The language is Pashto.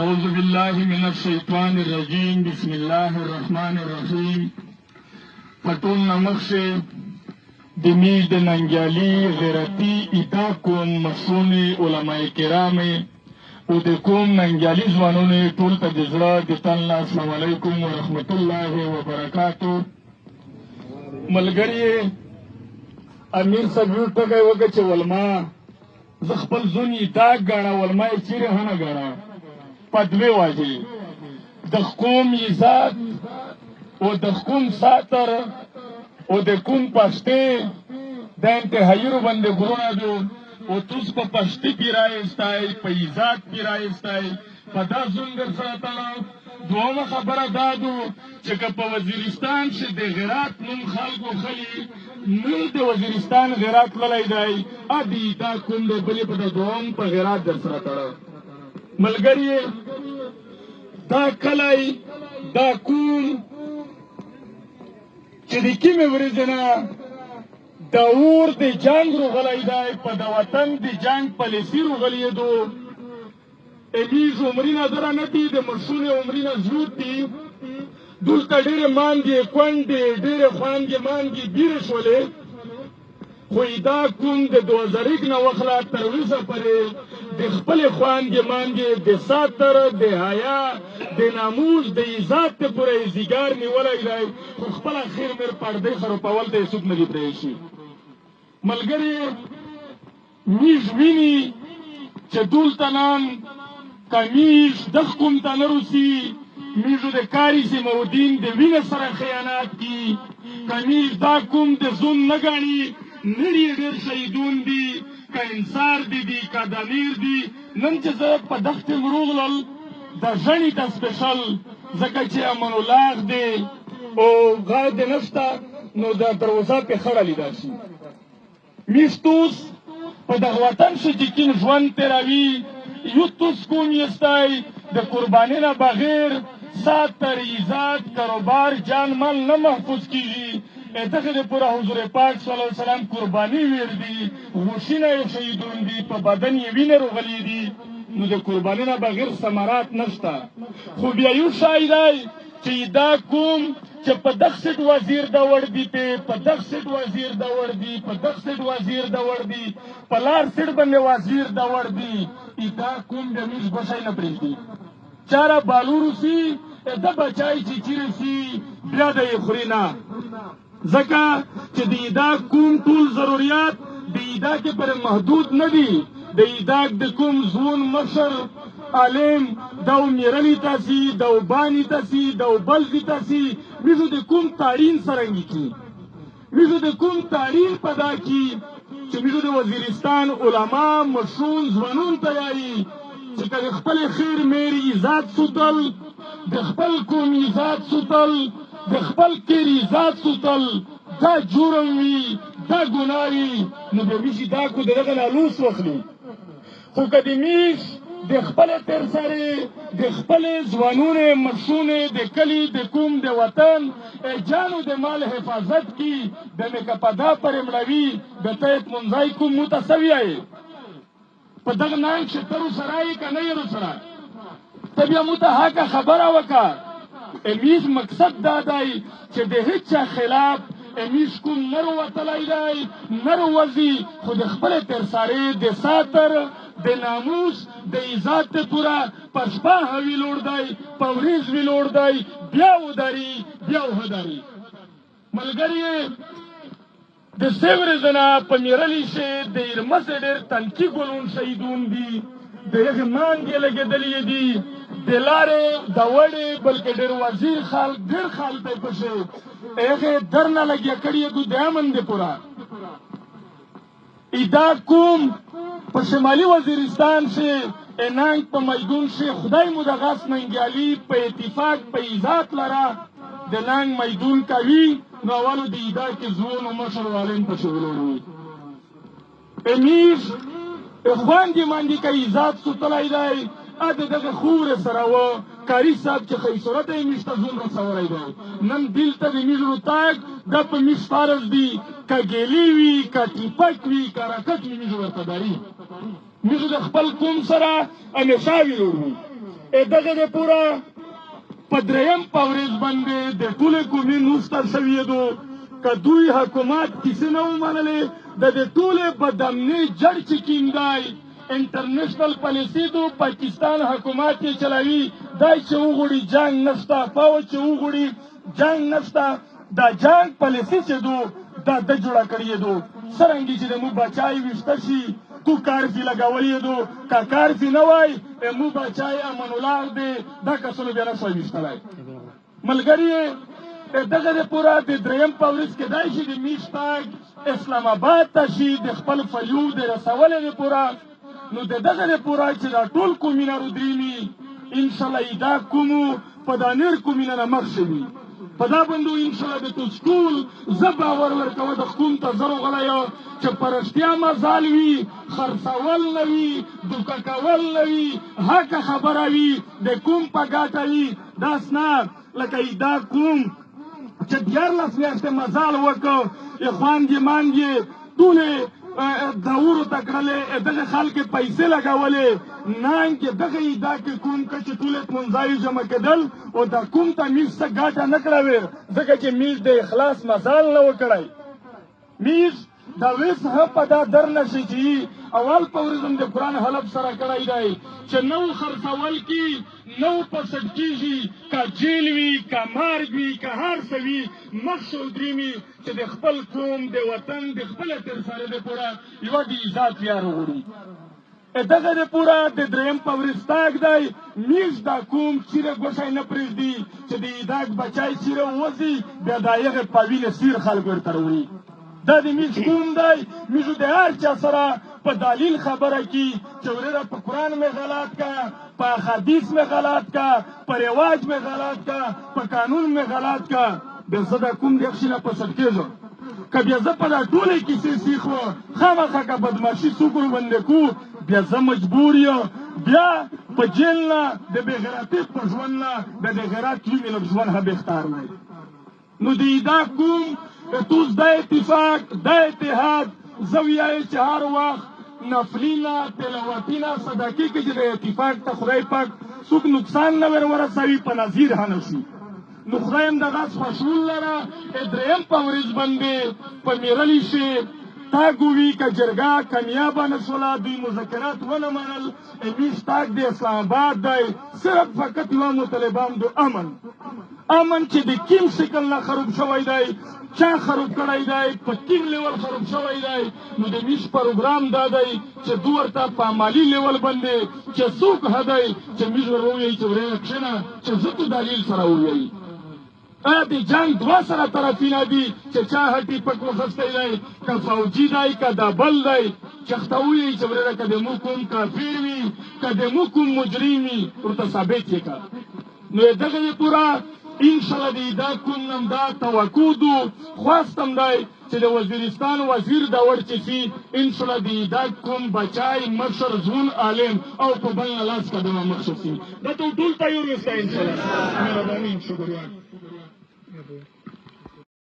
اعوذ باللہ من الشیطان الرجیم بسم اللہ الرحمن الرحیم پټول نمک سے دمیز د ننگیالی غیرتی ادا کوم مسئول علماء کرام او د کوم ننگیالی ځوانونو ټول ته د زړه د تل نه السلام علیکم ورحمت الله وبرکاتو. ملګری امیر صاحب یو ټکی وکړه چې ولما زه خپل زوی ادا ګڼه ولما یې چیرې هم نه ګڼه په دوې واجې د قوم عزت او د قوم ساتر او د کوم پښتې د انتهایی رو باندې غرونه دو او توس په پښتې کې راایستای په عزت کې راایستای په دا زوم در سره تړاو. دومره خبره دا دو چې که په وزیرستان چې د غیرات نوم خلکو خلي نو د وزیرستان غیرات للی دی ادي دا کوم د بلې په دوم په غیرات در سره تړاو. ملګری دا کلی دا کوم چې د کومې ورځې نه د اور د جنګ روغلی دی په د وطن د جنګ پالیسي روغلیدو امیز عمرینه دره نه دي د مړشونې عمرینه زیات دي دلته ډېرې مانګې کونډې ډېرې خوانګې مانګې ډېرې شولې خو دا کوم د 2001 نه وخله تر اوسه پورې د خپلې خوانګې مانګې د ساتر د حیا د ناموس د عزت ته پوره یې زیګار نیولی دی خو خپله خیر میر پردې خروپول ته یې څوک نه دي پرېښي. ملګري میږ ویني چې دلته نن که میږ دغ کوم ته نه روسي میږو د کاري سیمودین د وینې سره خیانات کي که میږ دا کوم د زون نه ګڼي نړۍ ډېر شهیدون دي که انصار دي دي که دمیر دي نن چې زه په دښتې مروغلل د ژڼي ته سپیشل ځکه چې امان الله دی او غار دې نشته نو دا تر اوسه پې خړه لیدل شي میږ توس په دغه وطن ښه چې کیم ژوند تېروي یو توس کوم یستی د قربانۍ نه بغیر ساتر عزت کاروبار جان مال نه محفوظ کیږي دغه د پوره حضور پاک صلی الله علیه وسلم قرباني ویر دي غوښینه یې شهیدون دي په بدن یې وینې روغلي دي نو د قربانۍ نه بغیر ثمرات نشته. خو بیا یو شی دی چې دا کوم چې په دغ سیټ وزیر د وړ دي په دغ سیټ وزیر د وړ دي په دغ سیټ وزیر د وړ دي په لار سیټ باندې وزیر د وړ دي دا کوم د میږ ګوشی نه پرېږدي چاره بالورو سي د بچای چې چیرې سي بیا د یې خوري نه ځکه چې د ایداګ کوم ټول ضروریات د ایداګ پر محدود نه دي. د ایداګ د کوم زون مشر عالم دو میرلی تاسی دو بانی تاسی دو بلدی تاسی میزو د کوم تعلیم سرنگی کی میزو د کوم تعلیم پدا کی چې میزو د وزیرستان علما مشرون ځوانون تیاری چې که د خپل خیر میری عزت سوتل د خپل کوم عزت سوتل د خپل کیر عزت سوتل دا جرم وي دا ګناه وي نو به میشي دا کو د دغه نه لوس واخلي. خو که د میږ د خپلې ترسرې د خپلې ځوانونې مشرونې د کلي د کوم د وطن جانو د مال حفاظت کی د مې که په دا پرې مړوي د ته یې منځی کوم متصویه یې په دغه ننګ چې ته روسره یې که نه یې روسره ته بیا موته حقه خبره وکړه. امیز مقصد دا دی چې د هیڅ چا خلاف امیز کوم نه روتلی دی نه روځي خو د خپلې ترسرې د ساتر د ناموس د عزت پوره په شپه ویلوړ دی په ورځ ویلوړ دی بیا ودري بیا وهدري. ملګري د څه ورځې نه په میرلي شي د ایرمسې ډېر تنکي ګلون شهیدون دي د هغې مانګې لګېدلې دي د لارې د وړې بلکې ډېر وزیر خلک ډېر خلک دی پسې هغې در نه لګیا کړي دو د امن د پوره ایدا کوم په شمالي وزیرستان شي اننګ په میدون شي خدای مو د غاس ننګیالي په اتفاق په عزت لره د ننګ میدون کوي نو اولو د ایدا کې زون او مشر والین په شغلوړي امیز خوانګې مانګې که عزت سوتلی دی ا د دغه خور سره و کاری صاحب چې خی صورت یې میږ ته زون رسولی دی نن دلته د میږ رتاګ دا په میږ فارض دي که ګیلې وي که ټیپک وي که رکټ وي میږ ورته داري میږ د خپل قوم سره همیشه ویلوړ وي دغه د پورا په دریم په ورځ باندې د ټولې قومي نوسته شوي دو که دوی حکومت کیسې نه ومنلې د دې ټولې بدامنۍ جړ چې کوم دی انټرنیشنل پالیسي دو پاکستان حکومت یې چلاوي دا چې وغواړي جنګ نشته فوج چې وغواړي جنګ نشته دا جنګ پالیسي چې دو دا د جوړه کړې دو څرنګه چې د مو بچای ویشته شي تو کارفي لګولې دو که کارفي نه وای مو بچای امن الله دی دا کسونه بیا نه شوی ویشتلی ملګري دغه د پورا د دریم په ورځ کې دی چې د میشتاګ اسلام آباد ته شي د خپل فریود د رسولې د پورا نو د دغه د پورا چې دا ټول قومونه رودریني انشاءالله دا کومو په دا نر قومونه نه مخ شوي په دا باندې انشاءالله د ټول زه باور ورکوه د حکوم ته زه راغلی چې په رښتیا مزال وي خرڅول نه وي دوکه کول نه وي حقه خبره وي د کوم په ګټه وي داس نه لکه دا کوم چې 14 میاشتې مزال وکړ اخوانګې مانګې ټولې داورو ته کړلې دغه خلک پیسې لګولې نن کې دغه دا کې کوم که چې ټولې منځای جمع کېدل او دا کوم ته میز څه ګټه نه کړوي ځکه چې میز د اخلاص مزال نه وکړی میز دا ویس په دا در نشي چې اول په ورځم د قرآن حلف سره کړی دی چې نو خرڅول کی نو پسټ کیږي که جیل وي که مرګ وي که هر څه وي مخ شودريمي چې د خپل قوم د وطن د خپل تر سره د پوره یوه د عزت بیا وغواړي دغه د پوره د دریم په ورځ تاک دی میز دا کوم چیرې ګوښی نه پرېږدي چې د ایداک بچای چیرې ووځي بیا د هغې په وینې سیر خلک ورته راوړي دا د میز کوم دی میزو د هر چا سره په دلیل خبره کی چې ورېره په قرآن میں غلط کا په حدیث میں غلط کا په رواج میں غلط کا په قانون میں غلط کا بیا زه دا کوم دغه شي نه پسټ کېږم که بیا زه په دا ټولې کیسې سیخو خامخا که بدماشي څوک ورباندې کو بیا زه مجبور یم بیا په جیل نه د بېغیرتۍ په ژوند نه د بېغیرت وینې له ژوند ښه بهتر دی نو د دا کوم توس دا اتفاق دا اتحاد زه ویایې چې هر وخت نفلي نه تلاوتي نه صدقې کې چې د اتفاق ته خدای پاک څوک نقصان نه ورسوي په نظیر ښه نه شي نو خدای هم دغه خوشحول لره دریم په ورځ باندې په میرلي شي تاګ وي که جرګه کامیابه نه شوله دوی مذاکرات ونه منل میز تاګ د اسلام آباد دی صرف فقط یوه مطالبه هم د امن چې د کوم شکل نه خراب شوی دی چا خراب کړی دی په کوم لیول خراب شوی دی نو د میز پروګرام دا دی چې دوی ورته په عملي لیول باندې چې څوک ښه دی چې میز ور ووایي چې ورې کښېنه چې زه تو دلیل سره ووایي د جنگ دوه سره طرفونه دي چې چا هټي پک وخستی دی که فوجي دی که دا بل دی چې ښته ووایي چې ورېره که د مو کوم کافر وي که د مو کوم مجرم وي ورته ثابت یې کړه نو دغه یې پوره انشاءالله د دا کوم نم دا توقع دو خواستم دی چې د وزیرستان وزیر دا ورچې سي انشاءالله د دا کوم بچای مشر ځوان عالم او په بل نه لاس قدمه مخ شي دا ټول تیار اوسئ انشاءالله مهرباني شکریه